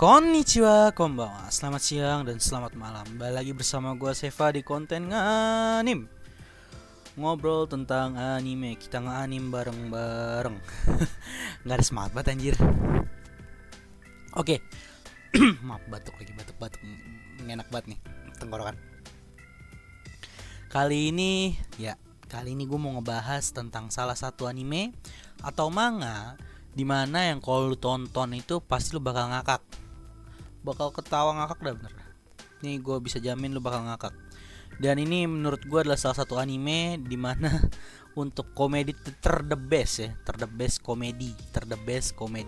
Konnichiwa, konbanwa. Selamat siang dan selamat malam. Balik lagi bersama gue Seva di konten nganim. Ngobrol tentang anime. Kita nganim bareng-bareng. Gak ada semangat banget anjir. Oke. Maaf, batuk lagi, batuk-batuk. Enak banget nih tenggorokan. Kali ini gue mau ngebahas tentang salah satu anime atau manga dimana yang kalau lu tonton itu pasti lu bakal ngakak, bakal ketawa ngakak dah bener. Nih gue bisa jamin lu bakal ngakak. Dan ini menurut gue adalah salah satu anime dimana untuk komedi ter the best komedi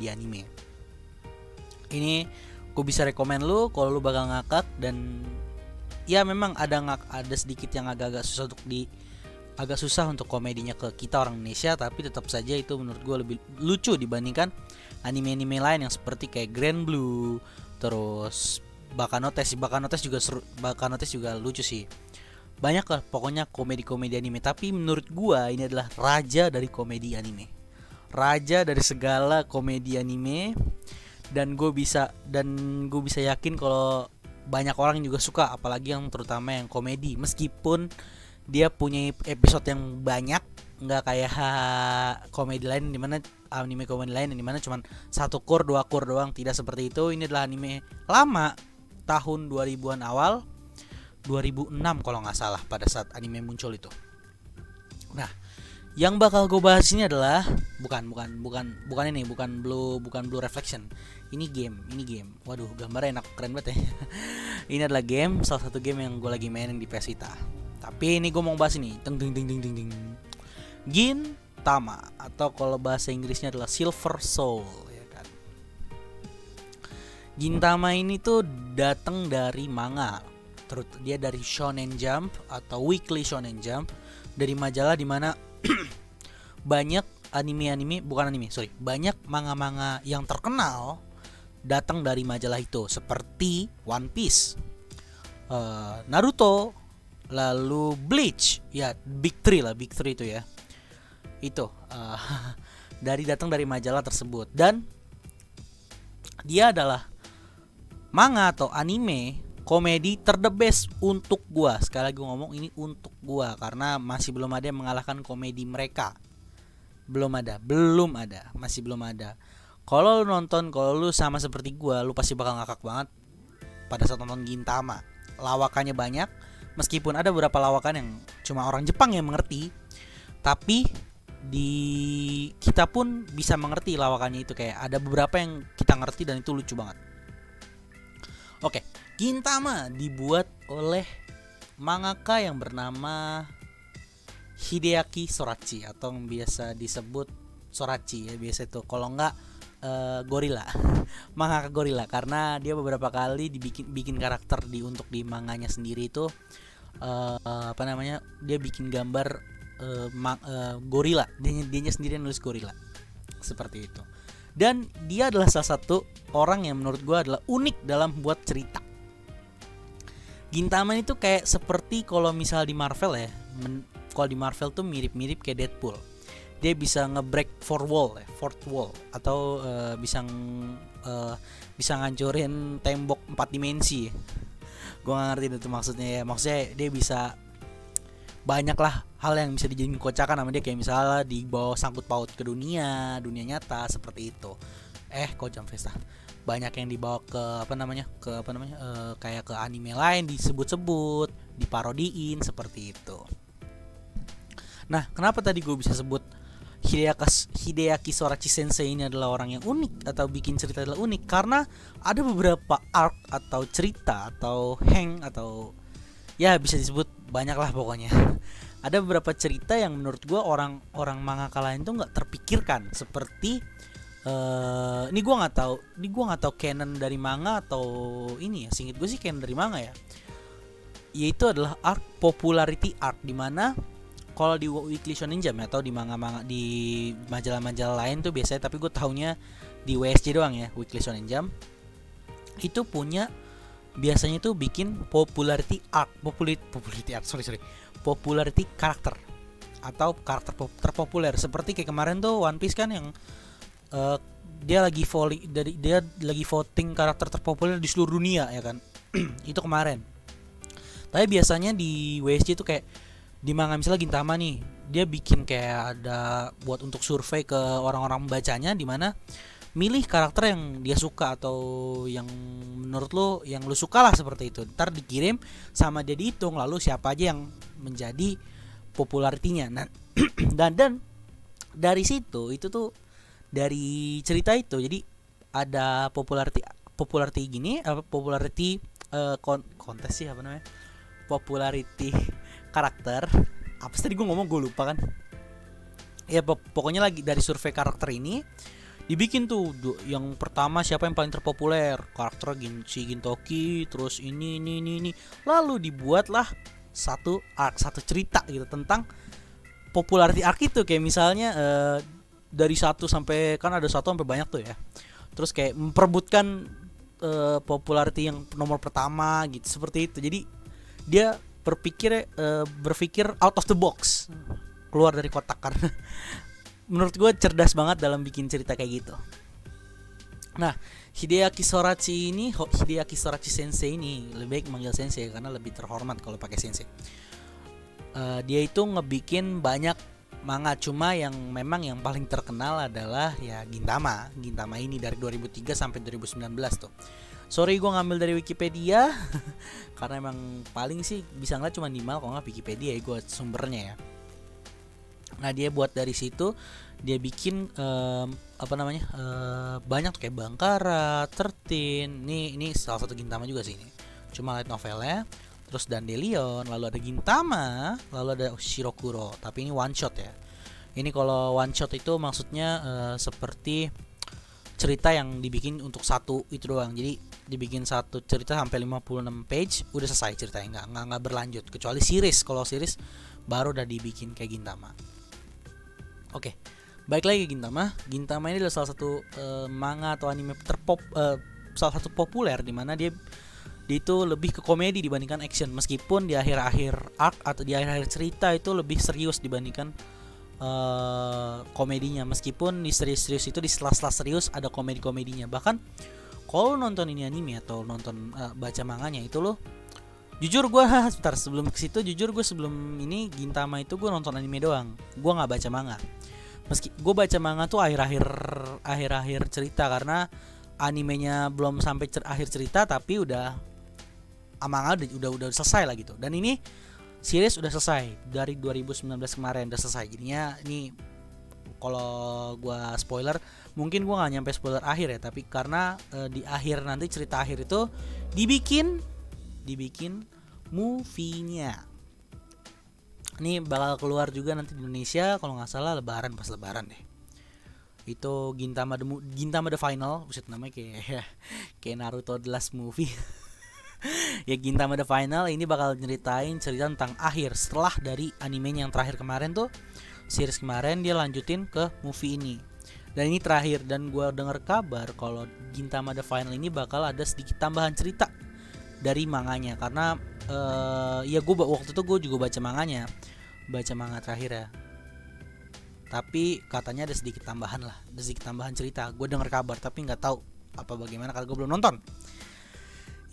anime. Ini gue bisa rekomen lu kalau lu bakal ngakak. Dan ya memang ada sedikit yang agak susah untuk komedinya ke kita orang Indonesia, tapi tetap saja itu menurut gue lebih lucu dibandingkan anime-anime lain yang seperti kayak Grand Blue, terus Bakanotes juga lucu sih. Banyak lah pokoknya komedi-komedi anime, tapi menurut gue ini adalah raja dari komedi anime, raja dari segala komedi anime. Dan gue bisa yakin kalau banyak orang yang juga suka, apalagi yang terutama yang komedi, meskipun dia punya episode yang banyak, nggak kayak komedi lain dimana anime komedi lain dimana cuman 1 kur 2 kur doang. Tidak seperti itu. Ini adalah anime lama tahun 2000-an awal, 2006 kalau nggak salah pada saat anime muncul itu. Nah, yang bakal gue bahas ini adalah bukan Blue Reflection. Ini game. Waduh, gambarnya enak, keren banget ya. Ini adalah game, salah satu game yang gue lagi mainin di PS Vita. Tapi ini gue mau bahas ini, Gintama, atau kalau bahasa Inggrisnya adalah Silver Soul, ya kan. Gintama ini tuh datang dari manga, dia dari Shonen Jump atau Weekly Shonen Jump, dari majalah dimana banyak banyak manga-manga yang terkenal datang dari majalah itu, seperti One Piece, Naruto, lalu Bleach, ya Big Three itu ya. Itu datang dari majalah tersebut. Dan dia adalah manga atau anime komedi the best untuk gua. Sekali lagi ngomong, ini untuk gua karena masih belum ada yang mengalahkan komedi mereka. Belum ada, masih belum ada. Kalau lu sama seperti gua, lu pasti bakal ngakak banget pada saat nonton Gintama. Lawakannya banyak, meskipun ada beberapa lawakan yang cuma orang Jepang yang mengerti, tapi kita pun bisa mengerti lawakannya itu. Kayak ada beberapa yang kita ngerti dan itu lucu banget. Oke, Gintama dibuat oleh mangaka yang bernama Hideaki Sorachi, atau yang biasa disebut Sorachi ya, biasa itu. Kalau enggak Gorilla, mangaka Gorilla, karena dia beberapa kali bikin karakter untuk di manganya sendiri itu dia bikin gambar gorila, dia sendiri nulis gorila seperti itu. Dan dia adalah salah satu orang yang menurut gue adalah unik dalam buat cerita. Gintama itu kayak seperti kalau misal di Marvel ya, kalau di Marvel tuh mirip-mirip kayak Deadpool. Dia bisa nge-break fourth wall atau bisa ngancurin tembok 4 dimensi. Gue gak ngerti itu maksudnya ya. Maksudnya dia bisa banyak lah hal yang bisa dijadiin kocakan sama dia, kayak misalnya dibawa sangkut paut ke dunia nyata seperti itu. Kok jam Vesta. Banyak yang dibawa kayak ke anime lain, disebut-sebut, diparodiin seperti itu. Nah, kenapa tadi gue bisa sebut Hideaki Sorachi Sensei ini adalah orang yang unik atau bikin cerita adalah unik? Karena ada beberapa arc atau cerita atau atau ya bisa disebut banyak lah pokoknya. Ada beberapa cerita yang menurut gue orang mangaka lain tuh nggak terpikirkan, seperti ini gue nggak tahu canon dari manga atau ini ya. Seinget gue sih canon dari manga ya. Yaitu adalah arc popularity arc, dimana kalau di Weekly Shonen Jump atau di manga-manga di majalah-majalah lain tuh biasanya, tapi gue taunya di WSJ doang ya, Weekly Shonen Jump itu punya biasanya tuh bikin popularity karakter atau karakter terpopuler. Seperti kayak kemarin tuh One Piece kan yang dia lagi voting karakter terpopuler di seluruh dunia ya kan. Itu kemarin. Tapi biasanya di WSJ itu kayak di manga misalnya Gintama nih, dia bikin kayak ada buat untuk survei ke orang-orang membacanya, di mana milih karakter yang dia suka atau yang menurut lo yang lo suka lah, seperti itu. Ntar dikirim sama dia dihitung, lalu siapa aja yang menjadi popularitinya. Nah, dan dari situ itu tuh dari cerita itu jadi ada popularity gini, popularity kontes sih apa namanya, popularity karakter apa sih tadi gue ngomong, gue lupa kan ya. Pokoknya lagi dari survei karakter ini dibikin tuh yang pertama siapa yang paling terpopuler, karakter Gintoki, terus ini lalu dibuatlah satu arc, satu cerita gitu tentang popularity arc itu. Kayak misalnya dari 1 sampai, kan ada 1 sampai banyak tuh ya, terus kayak memperebutkan popularity yang nomor pertama gitu, seperti itu. Jadi dia berpikir out of the box, keluar dari kotak, karena menurut gue cerdas banget dalam bikin cerita kayak gitu. Nah, Hideaki Sorachi Sensei ini, lebih baik manggil sensei karena lebih terhormat kalau pakai sensei. Dia itu ngebikin banyak manga, cuma yang memang yang paling terkenal adalah ya Gintama ini dari 2003 sampai 2019 tuh. Sorry gue ngambil dari Wikipedia karena emang paling sih bisa ngeliat cuma Nimal, kalau nggak Wikipedia ya gue sumbernya ya. Nah dia buat dari situ, dia bikin banyak tuh kayak Bangkara, 13. Ini salah satu Gintama juga sih ini, cuma light novelnya. Terus Dandelion, lalu ada Gintama, lalu ada Shirokuro, tapi ini one shot ya. Ini kalau one shot itu maksudnya seperti cerita yang dibikin untuk satu itu doang. Jadi dibikin satu cerita sampai 56 page udah selesai ceritanya, nggak berlanjut, kecuali series. Kalau series baru udah dibikin kayak Gintama. Oke, baik lagi Gintama ini adalah salah satu manga atau anime salah satu populer, di mana dia itu lebih ke komedi dibandingkan action, meskipun di akhir-akhir arc atau di akhir-akhir cerita itu lebih serius dibandingkan komedinya. Meskipun di serius itu, di sela-sela serius ada komedinya. Bahkan kalau nonton ini anime atau nonton baca manganya itu lo, jujur gue sebelum ke situ, sebelum ini Gintama itu gue nonton anime doang, gue nggak baca manga. Meski gue baca manga tuh akhir-akhir cerita, karena animenya belum sampai akhir cerita tapi manga udah selesai lah gitu. Dan ini series udah selesai dari 2019 kemarin, udah selesai. Jadinya ini kalau gua spoiler, mungkin gua nggak nyampe spoiler akhir ya, tapi karena di akhir nanti cerita akhir itu dibikin movie-nya. Ini bakal keluar juga nanti di Indonesia kalau nggak salah pas lebaran deh. Itu Gintama the Final, buset namanya kayak Naruto The Last Movie. Ya Gintama the Final ini bakal nyeritain cerita tentang akhir setelah dari animenya yang terakhir kemarin tuh, series kemarin dia lanjutin ke movie ini. Dan ini terakhir, dan gue dengar kabar kalau Gintama the Final ini bakal ada sedikit tambahan cerita dari manganya, karena ya gue waktu itu gue juga baca manga terakhir ya. Tapi katanya ada sedikit tambahan cerita. Gue dengar kabar tapi nggak tahu apa bagaimana karena gue belum nonton.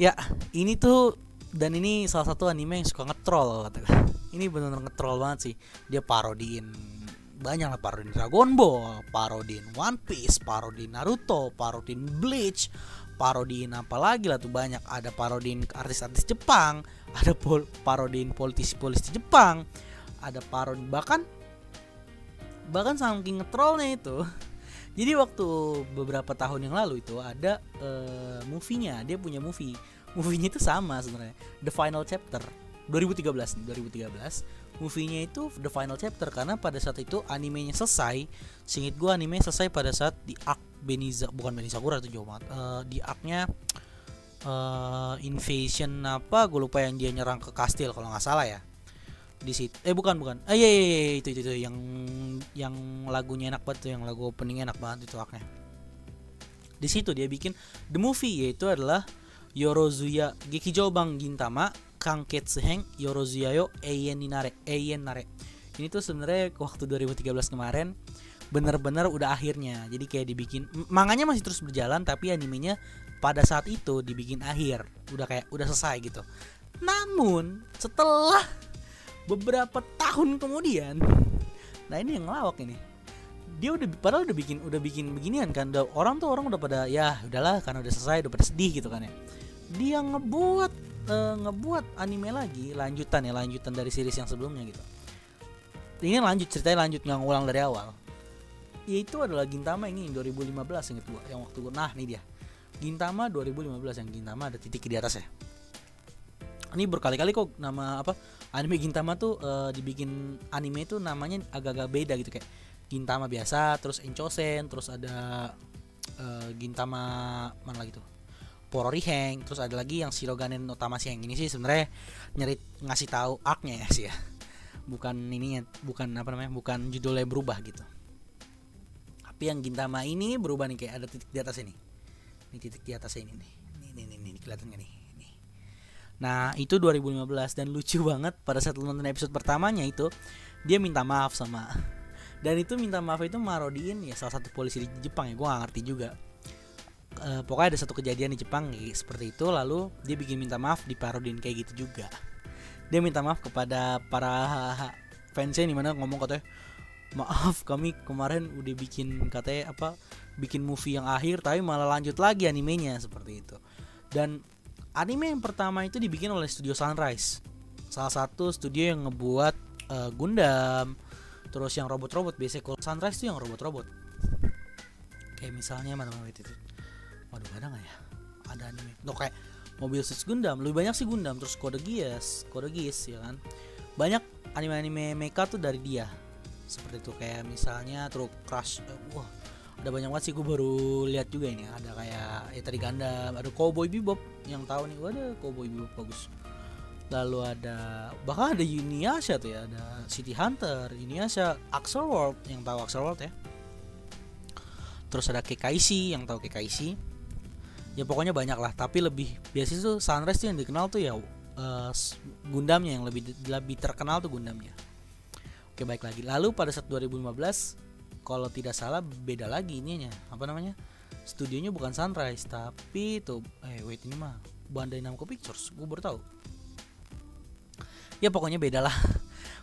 Ya ini tuh, dan ini salah satu anime yang suka ngetroll. Ini benar-benar ngetroll banget sih. Dia parodiin banyak lah, parodiin Dragon Ball, parodiin One Piece, parodiin Naruto, parodiin Bleach, parodiin apa lagi lah tuh banyak. Ada parodiin artis-artis Jepang, ada parodiin politisi-politisi Jepang, ada parodi bahkan saking ngetrollnya itu. Jadi waktu beberapa tahun yang lalu itu ada movie-nya, dia punya movie-nya itu sama sebenarnya, The Final Chapter 2013. Movie-nya itu The Final Chapter karena pada saat itu animenya selesai. Singkat gue animenya selesai pada saat di arc bukan Benizakura itu jauh banget. Di arc-nya Invasion apa gue lupa, yang dia nyerang ke kastil kalau nggak salah ya. Di situ bukan iya itu yang lagunya enak banget tuh, yang lagu opening enak banget itu arc-nya. Di situ dia bikin the movie, yaitu adalah Yorozuya Gekijouban Gintama Kanketsuhen Yorozuya yo Eien Nare. Ini tuh sebenarnya waktu 2013 kemarin bener-bener udah akhirnya. Jadi kayak dibikin manganya masih terus berjalan, tapi animenya pada saat itu dibikin akhir, udah kayak udah selesai gitu. Namun setelah beberapa tahun kemudian, nah ini yang ngelawak ini, dia padahal udah bikin beginian kan, orang udah pada ya udahlah karena udah selesai, udah pada sedih gitu kan ya. Dia ngebuat anime lagi, lanjutan dari series yang sebelumnya gitu. Ini ceritanya lanjut, nggak ngulang dari awal. Yaitu adalah Gintama ini 2015 yang waktu gue, nah ini dia Gintama 2015, yang Gintama ada titik di atas ya. Ini berkali-kali kok nama anime Gintama tuh dibikin anime itu namanya agak-agak beda gitu, kayak Gintama biasa, terus Enchosen, terus ada Gintama mana lagi tuh, Pororiheng, terus ada lagi yang Shiroganen no Tamashii. Yang ini sih sebenarnya ngasih tahu arc-nya ya sih ya. Bukan judulnya berubah gitu. Tapi yang Gintama ini berubah nih, kayak ada titik di atas ini. Ini titik di atas ini nih. Ini kelihatan gak nih? Nih. Nah, itu 2015 dan lucu banget pada saat nonton episode pertamanya itu dia minta maaf dan itu minta maaf itu marodiin ya salah satu polisi di Jepang ya, gue gak ngerti juga. Pokoknya ada satu kejadian di Jepang seperti itu, lalu dia bikin minta maaf diparodiin kayak gitu juga. Dia minta maaf kepada para fansnya, di mana ngomong katanya, maaf kami kemarin udah bikin movie yang akhir tapi malah lanjut lagi animenya, seperti itu. Dan anime yang pertama itu dibikin oleh Studio Sunrise, salah satu studio yang ngebuat Gundam, terus yang robot-robot. Biasanya kalau Sunrise tuh yang robot-robot, kayak misalnya mana itu, waduh ada nggak ya, ada anime tuh kayak Mobile Suit Gundam, lebih banyak sih Gundam, terus Code Geass ya kan, banyak anime mecha tuh dari dia. Seperti itu, kayak misalnya True Crush, wah ada banyak banget sih, gue baru lihat juga ini. Ada kayak tadi Gundam, ada Cowboy Bebop yang tahu nih, ada Cowboy Bebop bagus. Lalu bahkan ada Inuyasha tuh ya, ada City Hunter, Inuyasha, Axel World yang tahu Axel World ya. Terus ada Kekaishi yang tahu Kekaishi. Ya pokoknya banyak lah, tapi lebih biasanya tuh Sunrise tuh yang dikenal tuh ya Gundamnya, yang lebih terkenal tuh Gundamnya. Oke, baik lagi. Lalu pada saat 2015 kalau tidak salah beda lagi ininya, studionya bukan Sunrise tapi tuh ini mah Bandai Namco Pictures, gue baru tahu. Ya pokoknya beda lah.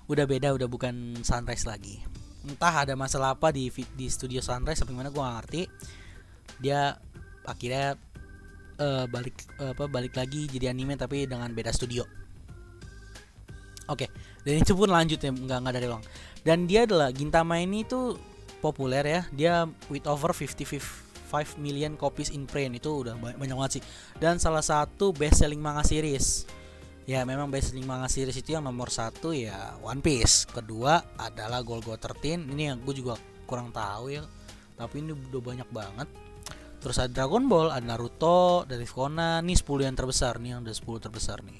udah bukan Sunrise lagi. Entah ada masalah apa di studio Sunrise sampai mana gue gak ngerti. Dia akhirnya balik lagi jadi anime tapi dengan beda studio. Oke, dan itu pun lanjut ya, nggak dari ulang. Dan dia adalah Gintama ini tuh populer ya, dia with over 55 million copies in print, itu udah banyak banget sih. Dan salah satu best selling manga series. Ya memang best selling manga series itu yang nomor 1 ya One Piece, kedua adalah Golgo 13. Ini yang gue juga kurang tahu ya, tapi ini udah banyak banget. Terus ada Dragon Ball, ada Naruto, dari Conan. Nih 10 yang terbesar nih, yang ada 10 terbesar nih.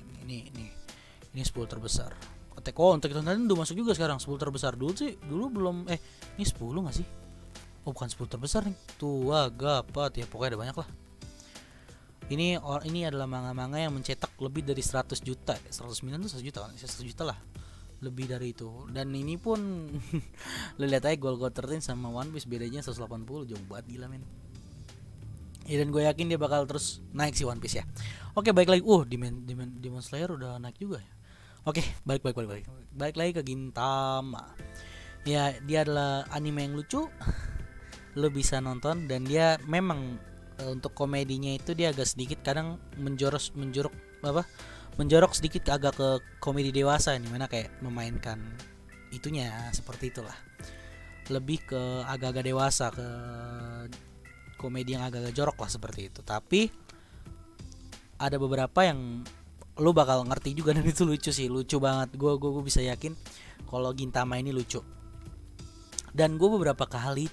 Ini 10 terbesar. Attack on Titan udah masuk juga sekarang 10 terbesar. Dulu belum ini 10 enggak sih? Oh, bukan 10 terbesar nih. Tuh, gapat ya, pokoknya ada banyak lah. Ini adalah manga-manga yang mencetak lebih dari 100 juta. 100 miliar tuh 100 juta kan? 100 juta lah. Lebih dari itu. Dan ini pun lu lihat aja Golgo 13 sama One Piece bedanya 180, jauh banget, gila men. Ya, dan gue yakin dia bakal terus naik si One Piece ya. Oke, balik lagi. Demon Slayer udah naik juga ya. Oke, balik lagi ke Gintama. Ya, dia adalah anime yang lucu. Lo bisa nonton, dan dia memang untuk komedinya itu dia agak sedikit kadang menjorok sedikit agak ke komedi dewasa, nih mana kayak memainkan itunya seperti itulah. Lebih ke agak-agak dewasa, ke komedi yang agak-agak jorok lah seperti itu. Tapi ada beberapa yang lu bakal ngerti juga dan itu lucu sih, lucu banget. Gue bisa yakin kalau Gintama ini lucu. Dan gue beberapa kali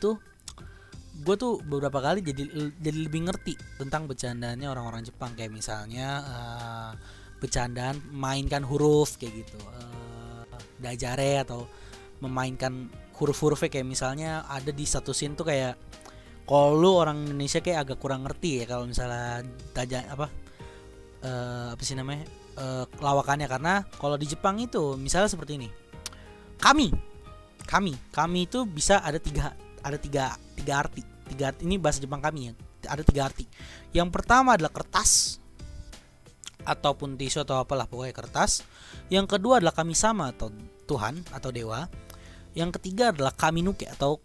jadi lebih ngerti tentang bercandaannya orang-orang Jepang, kayak misalnya bercandaan mainkan huruf kayak gitu, dajare, atau memainkan huruf-hurufnya. Kayak misalnya ada di satu scene tuh kayak, kalau lu orang Indonesia kayak agak kurang ngerti ya kalau misalnya lawakannya, karena kalau di Jepang itu misalnya seperti ini, kami itu bisa ada ada tiga arti. Ini bahasa Jepang kami ya. Ada 3 arti. Yang pertama adalah kertas ataupun tisu atau apalah, pokoknya kertas. Yang kedua adalah kami-sama atau Tuhan atau dewa. Yang ketiga adalah kaminuke atau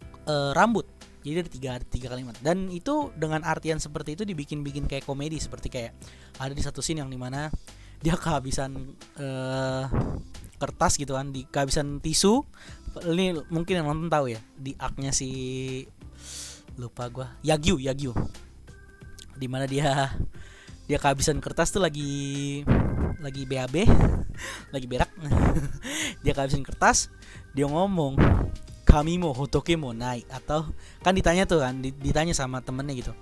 rambut. Jadi ada tiga kalimat. Dan itu dengan artian seperti itu dibikin kayak komedi, seperti kayak ada di satu scene yang dimana dia kehabisan kertas gitu kan, kehabisan tisu. Ini mungkin yang nonton tahu ya, di arc-nya si lupa gua, Yagyu, dimana dia kehabisan kertas tuh lagi BAB lagi berak. Dia kehabisan kertas, dia ngomong kami mau hotoke mau naik, atau kan ditanya tuh kan, ditanya sama temennya gitu,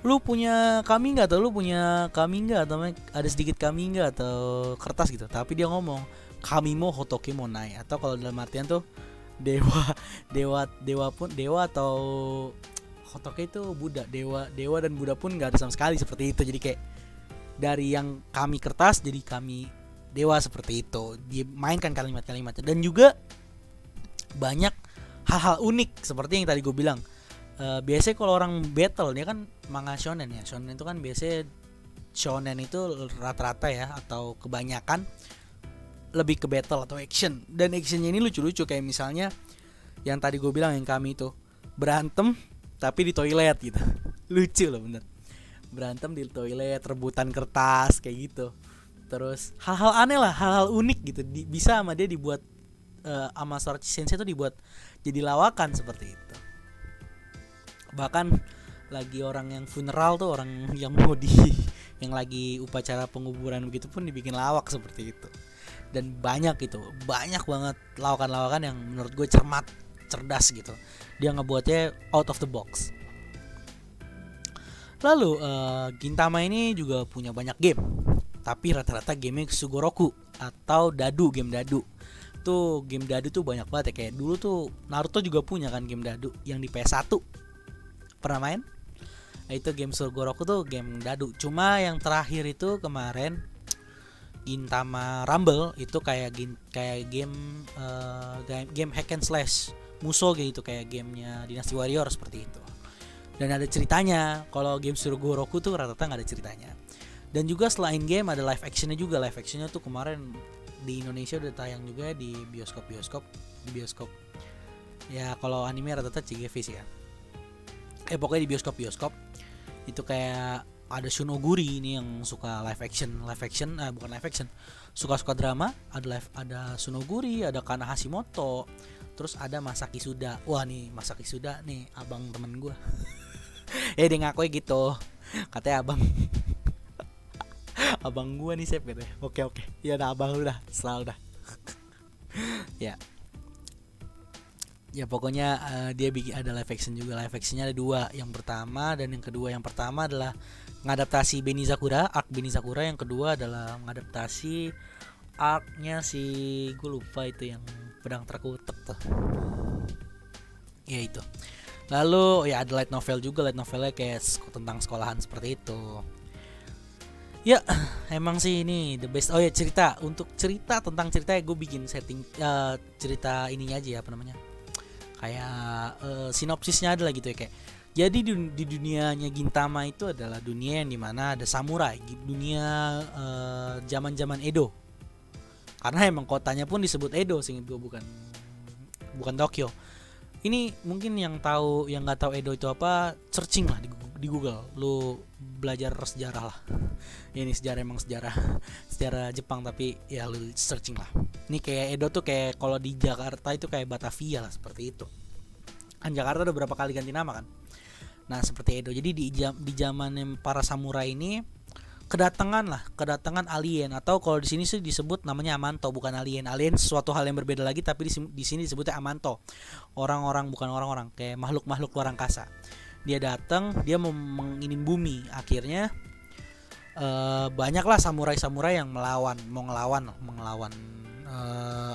lu punya kami nggak, atau lu punya kami nggak, atau ada sedikit kami nggak, atau kertas gitu. Tapi dia ngomong kami mau hotoke mau naik, atau kalau dalam artian tuh dewa atau hotoke itu Buddha, dewa dan Buddha pun nggak ada sama sekali, seperti itu. Jadi kayak dari yang kami kertas jadi kami dewa, seperti itu. Dimainkan kalimat-kalimatnya, dan juga banyak hal-hal unik seperti yang tadi gue bilang. Biasanya kalau orang battle, dia kan manga shonen ya. Shonen itu kan biasanya itu rata-rata ya, atau kebanyakan lebih ke battle atau action. Dan actionnya ini lucu-lucu, kayak misalnya yang tadi gue bilang, yang kami itu berantem tapi di toilet gitu. Lucu loh bener, berantem di toilet, rebutan kertas kayak gitu. Terus hal-hal aneh lah, hal-hal unik gitu, bisa sama dia dibuat sama Sorachi Sensei itu dibuat jadi lawakan seperti itu. Bahkan lagi orang yang funeral tuh, orang yang mau yang lagi upacara penguburan begitu pun dibikin lawak seperti itu. Dan banyak banget lawakan-lawakan yang menurut gue cerdas gitu. Dia ngebuatnya out of the box. Lalu Gintama ini juga punya banyak game, tapi rata-rata game Sugoroku atau dadu, game dadu. Tuh game dadu tuh banyak banget ya. Kayak dulu tuh Naruto juga punya kan game dadu yang di PS1. Pernah main? Nah, itu game Sugoroku tuh game dadu. Cuma yang terakhir itu kemarin Gintama Rumble itu kayak game hack and slash Musou gitu, kayak gamenya Dynasty Warrior seperti itu. Dan ada ceritanya. Kalau game Sugoroku tuh rata-rata nggak ada ceritanya. Dan juga selain game ada live actionnya juga. Live actionnya tuh kemarin di Indonesia udah tayang juga di bioskop. Ya kalau anime rata-rata CGV sih ya. Pokoknya di bioskop itu kayak ada Shunoguri ini yang suka live action, bukan live action, suka drama, ada Shunoguri, ada Kana Hashimoto, terus ada Masaki Suda. Wah nih Masaki Suda nih abang temen gue. Dia ngaku gitu, katanya abang gue nih Sep gitu. Oke. Ya udah abang lu dah, selalu dah. Ya pokoknya dia bikin ada live action juga. Live actionnya ada 2. Yang pertama dan yang kedua. Yang pertama adalah ngadaptasi Benizakura, arc Benizakura. Yang kedua adalah ngadaptasi arc-nya si gue lupa itu yang pedang terkutuk tuh. Ya itu. Lalu ya ada light novel juga. Light novelnya kayak tentang sekolahan seperti itu. Ya emang sih ini the best. Oh ya cerita, untuk cerita tentang cerita ya gue bikin setting cerita ininya aja ya, apa namanya, kayak sinopsisnya adalah gitu ya, kayak jadi di dunianya Gintama itu adalah dunia yang dimana ada samurai, dunia zaman Edo, karena emang kotanya pun disebut Edo sih, bukan Tokyo. Ini mungkin yang nggak tahu Edo itu apa, searching lah di Google, lu belajar sejarah lah. Ini sejarah Jepang, tapi ya lu searching lah. Ini kayak Edo tuh kayak kalau di Jakarta itu kayak Batavia lah, seperti itu. Kan Jakarta udah berapa kali ganti nama kan. Nah seperti Edo. Jadi di zaman para samurai ini kedatangan alien, atau kalau di sini sih disebut namanya Amanto, bukan alien. Alien sesuatu hal yang berbeda lagi, tapi di sini disebutnya Amanto. Bukan orang-orang, kayak makhluk luar angkasa. Dia datang, dia mau menginin bumi. Akhirnya banyaklah samurai yang mau ngelawan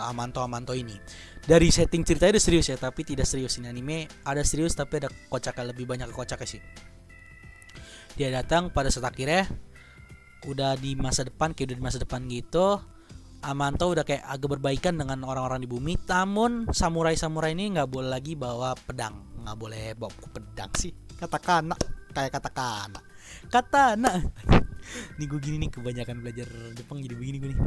Amanto ini. Dari setting ceritanya udah serius ya, tapi tidak serius. Ini anime ada serius tapi ada kocaknya, lebih banyak kocaknya sih. Dia datang pada saat akhirnya udah di masa depan gitu. Amanto udah kayak agak berbaikan dengan orang-orang di bumi. Namun samurai ini nggak boleh lagi bawa pedang, nggak boleh bawa pedang sih? Katakana, kayak katana. Nih gue gini nih, kebanyakan belajar Jepang jadi begini gue nih.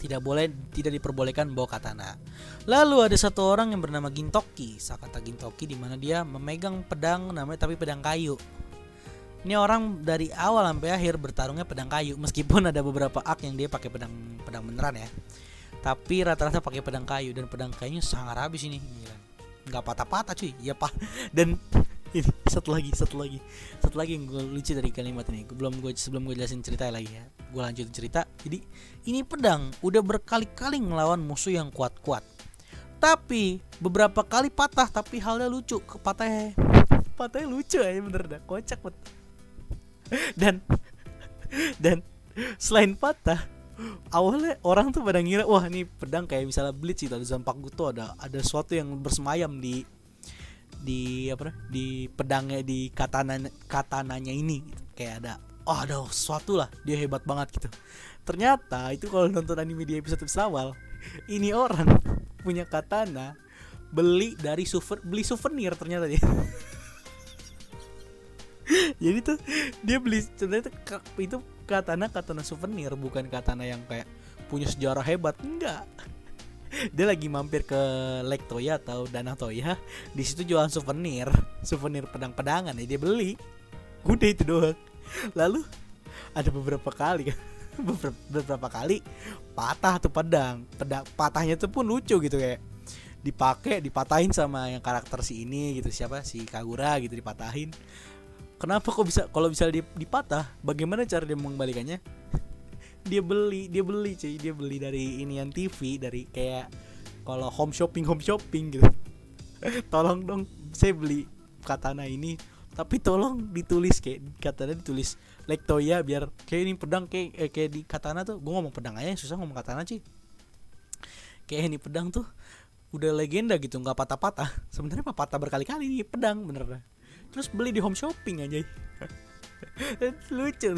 Tidak diperbolehkan bawa katana. Lalu ada satu orang yang bernama Gintoki, Sakata Gintoki, di mana dia memegang pedang namanya tapi pedang kayu. Ini orang dari awal sampai akhir bertarungnya pedang kayu, meskipun ada beberapa arc yang dia pakai pedang beneran ya. Tapi rata-rata pakai pedang kayu, dan pedang kayunya sangat habis ini. Gila. Nggak patah-patah cuy. Ya pak. Dan ini satu lagi yang gue lucu dari kalimat ini. Sebelum gue jelasin cerita lagi ya, gue lanjutin cerita. Jadi ini pedang udah berkali-kali ngelawan musuh yang kuat-kuat, tapi beberapa kali patah. Tapi halnya lucu, patahnya lucu aja, bener dah, kocak banget. Dan selain patah, awalnya orang tuh pada ngira wah ini pedang kayak misalnya Bleach itu, ada Zanpakuto, ada sesuatu yang bersemayam di pedangnya, di katananya ini gitu. Kayak ada sesuatu lah, dia hebat banget gitu. Ternyata itu kalau nonton anime di episode awal, ini orang punya katana beli souvenir ternyata dia. Jadi tuh dia beli ternyata itu katana souvenir, bukan katana yang kayak punya sejarah hebat, enggak. Dia lagi mampir ke Lake Toya atau Danau Toya, di situ jualan souvenir pedang-pedangan ya, dia beli. Udah itu doang. Lalu ada beberapa kali patah tuh pedang patahnya tuh pun lucu gitu, kayak dipatahin sama yang karakter si ini gitu, siapa, si Kagura gitu, dipatahin. Kenapa kok bisa, kalau bisa dipatah, bagaimana cara dia mengembalikannya? Dia beli cuy, dia beli dari inian TV, dari kayak kalau home shopping gitu. Tolong dong, saya beli katana ini, tapi tolong ditulis kayak katana ditulis Lake Toya, biar kayak ini pedang kayak di katana tuh. Gue ngomong pedang aja susah, ngomong katana cuy. Kayak ini pedang tuh udah legenda gitu, nggak patah-patah. Sebenarnya patah berkali-kali nih pedang, bener. Terus beli di home shopping aja. Lucu.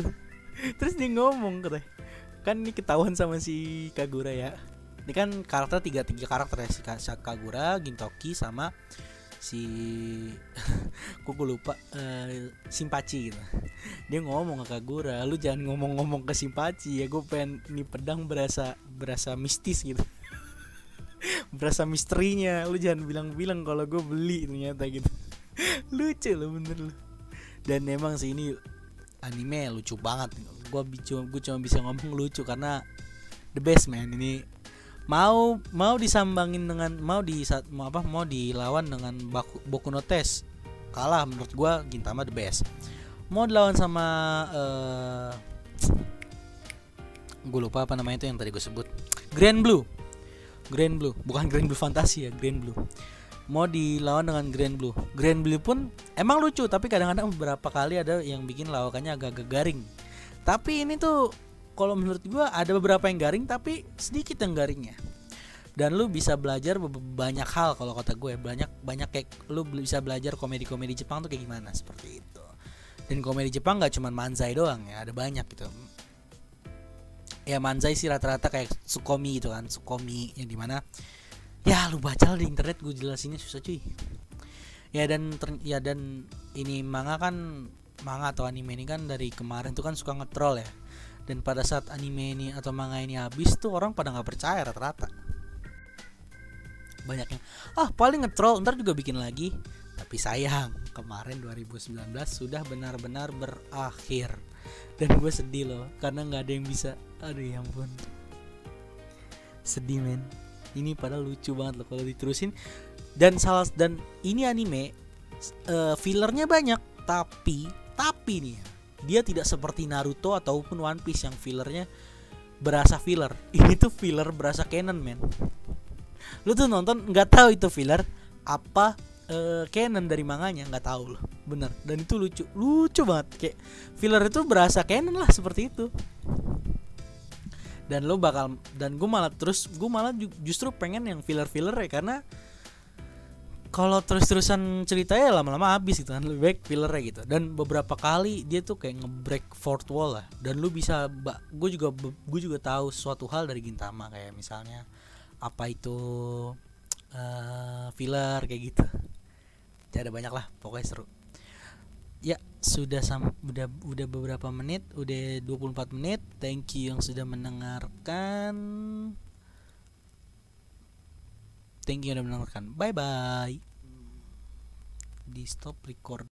Terus dia ngomong katanya, kan ini ketahuan sama si Kagura ya. Ini kan karakter tiga karakter ya, si Kagura, Gintoki, sama si gue lupa, Shinpachi gitu. Dia ngomong ke Kagura, lu jangan ngomong-ngomong ke Shinpachi ya, gue pengen ini pedang berasa mistis gitu. Berasa misterinya, lu jangan bilang kalau gue beli ternyata gitu. Lucu loh, bener loh. Dan emang sih ini anime lucu banget. Gue cuma bisa ngomong lucu karena the best man. Ini mau disambangin dengan mau dilawan dengan Boku no Test, kalah menurut gue. Gintama the best. Mau dilawan sama gue lupa apa namanya itu yang tadi gue sebut, Grand Blue, bukan Grand Blue Fantasy ya, Grand Blue. Mau dilawan dengan Grand Blue pun emang lucu, tapi kadang-kadang beberapa kali ada yang bikin lawakannya agak garing. Tapi ini tuh kalau menurut gue ada beberapa yang garing, tapi sedikit yang garingnya. Dan lu bisa belajar banyak hal, kalau kata gue banyak kayak lu bisa belajar komedi Jepang tuh kayak gimana, seperti itu. Dan komedi Jepang gak cuma manzai doang ya, ada banyak gitu. Ya manzai sih rata-rata kayak Sukomi gitu kan, Sukomi yang dimana ya lu baca di internet, gue jelasinnya susah cuy. Ya dan ini manga atau anime ini kan dari kemarin tuh kan suka nge-troll ya. Dan pada saat anime ini atau manga ini habis tuh orang pada nggak percaya rata-rata. Banyaknya paling nge-troll, ntar juga bikin lagi. Tapi sayang, kemarin 2019 sudah benar-benar berakhir. Dan gue sedih loh, karena nggak ada yang bisa. Aduh ya ampun, sedih men. Ini padahal lucu banget loh kalau diterusin. Dan ini anime fillernya banyak, tapi nih ya, dia tidak seperti Naruto ataupun One Piece yang fillernya berasa filler. Ini tuh filler berasa canon men. Lu tuh nonton nggak tahu itu filler apa canon dari manganya, nggak tahu loh, bener. Dan itu lucu banget, kayak filler itu berasa canon lah, seperti itu. Dan gue malah justru pengen yang filler ya, karena kalau terus-terusan ceritanya lama-lama habis gitu kan, lebih baik filler gitu. Dan beberapa kali dia tuh kayak nge-break fourth wall lah, dan lu bisa gue juga tahu suatu hal dari Gintama, kayak misalnya apa itu filler kayak gitu. ada banyak lah, pokoknya seru. Ya, udah beberapa menit, udah 24 menit. Thank you yang sudah mendengarkan. Thank you yang sudah mendengarkan. Bye bye. Di stop record.